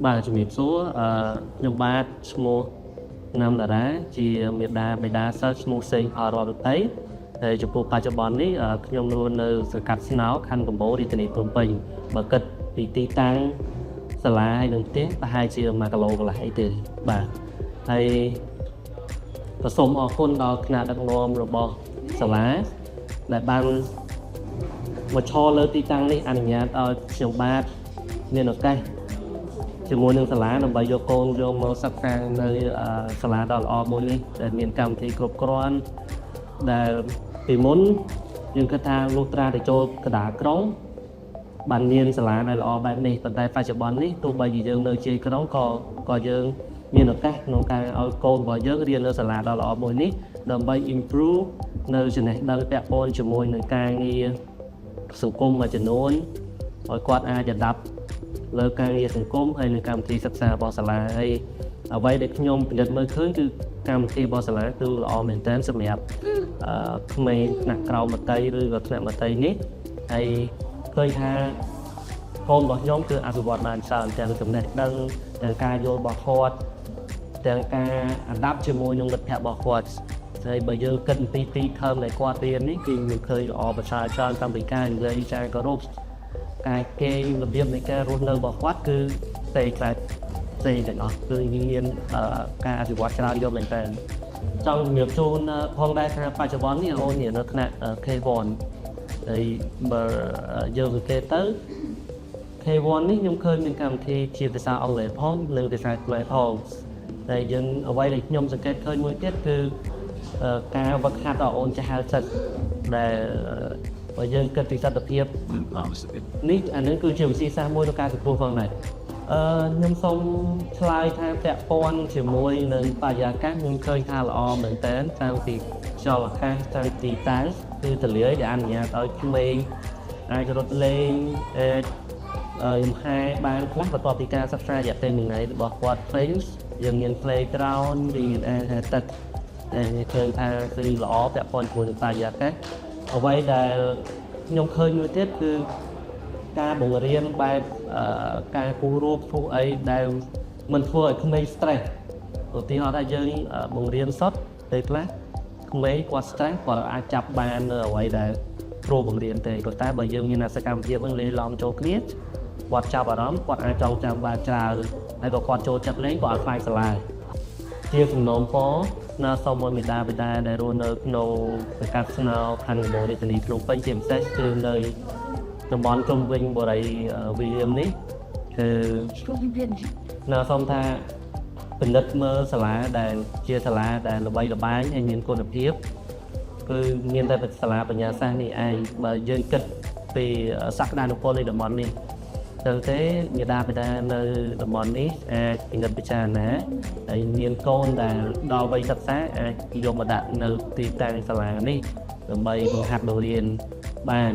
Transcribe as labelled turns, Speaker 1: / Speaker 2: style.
Speaker 1: បាទជំរាបសួរខ្ញុំបាទឈ្មោះណាំតារាជាមេដាបេដាសិស្សឈ្មោះសេងផលរដ្ឋដតីហើយចំពោះបច្ចុប្បន្ននេះខ្ញុំរស់នៅសង្កាត់ស្នោខណ្ឌកំពតរាជធានីភ្នំពេញបើគិតពីទីតាំងសាលាហើយនឹងផ្ទះប្រហែលជា1គីឡូកន្លះអីទេបាទហើយក៏សូមអរគុណដល់គណៈដឹកនាំរបស់សាលាដែលបានមកឈរលើទីតាំងនេះអនុញ្ញាតឲ្យខ្ញុំបាទមានឱកាសជាមួយនឹងសាលាដើម្បីយកកូនយកមកសិក្សានៅសាលាដ៏ល្អមួយនេះដែលមានកម្មវិធីគ្រប់គ្រាន់ដែលពីមុនយើងគិតថាលុះត្រាតែចូលកណ្ដាលក្រុងបានមានសាលាដែលល្អបែបនេះប៉ុន្តែបច្ចុប្បន្ននេះទោះបីជាយើងនៅជាយក្រុងក៏យើងមានឱកាសក្នុងការឲ្យកូនរបស់យើងរៀននៅសាលាដ៏ល្អមួយនេះដើម្បី improve នៅចំណេះដឹងពាក់ព័ន្ធជាមួយនឹងការងារសង្គមមួយចំនួនឲ្យគាត់អាចដាប់លើការងារសង្គមហើយនឹងកម្មវិធីសិក្សារបស់សាលាហើយអ្វីដែលខ្ញុំពិនិត្យមើលឃើញគឺកម្មវិធីរបស់សាលាគឺល្អមែនទែនសម្រាប់ក្មេងថ្នាក់ក្រោមមត្តេយ្យឬក៏ថ្នាក់មត្តេយ្យនេះហើយឃើញថាកូនរបស់ខ្ញុំគឺអភិវឌ្ឍបានច្រើនទាំងចំណេះដឹងទាំងការយល់របស់គាត់ទាំងការអាដាប់ជាមួយនឹងមិត្តភ័ក្តិរបស់គាត់ហើយបើយើងគិតអំពីទីខំដែលគាត់រៀននេះគឺmìnhឃើញល្អប្រសើរច្រើនតាំងពីការនិយាយការគោរពការគេងរបៀបនៃការរស់នៅរបស់គាត់គឺផ្សេងទាំងអស់គឺមានការអភិវឌ្ឍច្រើនយកមែនតើចង់ជំរាបជូនផងដែរថាបច្ចុប្បន្ននេះអូននៅថ្នាក់ K1 ហើយបើយើងសង្កេតទៅ K1 នេះខ្ញុំឃើញមានកម្មវិធីជាភាសាអង់គ្លេសផងនិងភាសាខ្មែរផងតែយើងអ្វីដែលខ្ញុំសង្កេតឃើញមួយទៀតគឺការវឹកហាត់ដល់អូនចាស់ហើយសិតដែលបើយើងគិតពីសន្តិភាពនេះអានេះគឺជាវិធីសាស្ត្រមួយក្នុងការសង្គ្រោះផងដែរខ្ញុំសូមឆ្លើយថាពាក់ព័ន្ធជាមួយនឹងបរិយាកាសខ្ញុំឃើញថាល្អមែនតើតាំងពីខ្យល់អាកាសតាំងពីតាំងគឺទលាយដែលអនុញ្ញាតឲ្យក្មេងអាចរត់លេងយំហែបានខ្លះបន្ទាប់ពីការសិក្សារយៈពេល1ថ្ងៃរបស់គាត់ពេញយើងមាន playground មានអាហារទឹកដែលឃើញថាគឺល្អពាក់ព័ន្ធជាមួយនឹងបរិយាកាសអ្វីដែលខ្ញុំឃើញមួយទៀតគឺការបង្រៀនបែបការគូររូបធ្វើអីដែលមិនធ្វើឲ្យក្មេង stress ឧទាហរណ៍ថាយើងបង្រៀនសុទ្ធពេលខ្លះក្មេងគាត់ stress គាត់អាចចាប់បាននៅអ្វីដែលគ្រូបង្រៀនទេប៉ុន្តែបើយើងមានសកម្មភាពនឹងលេងឡំចូលគ្នាគាត់ចាប់អារម្មណ៍គាត់អាចចងចាំបានច្រើនហើយក៏គាត់ចូលចិត្តលេងគាត់អាចខ្លាចសាលាជាសំណូមពរណាសូមឲ្យមេដាបេដាដែលរស់នៅក្នុងសង្កាត់ស្នោខណ្ឌកំពតរាជធានីភ្នំពេញជាពិសេសគឺនៅតំបន់ជុំវិញបរិយាវិហារនេះគឺណាសូមថាពិនិត្យមើលសាលាដែលជាសាលាដែលល្បីល្បាញហើយមានគុណភាពគឺមានតែសាលាបញ្ញាសាស្ត្រនេះឯងបើយើងគិតពីសក្តានុពលនៃតំបន់នេះទៅទេមេដាបេដានៅតំបន់នេះអាចពិនិត្យពិចារណាហើយមានកូនដែលដល់វ័យសិក្សាអាចយកមកដាក់នៅទីតាំងសាលានេះដើម្បីបង្ហាត់បង្រៀនបាន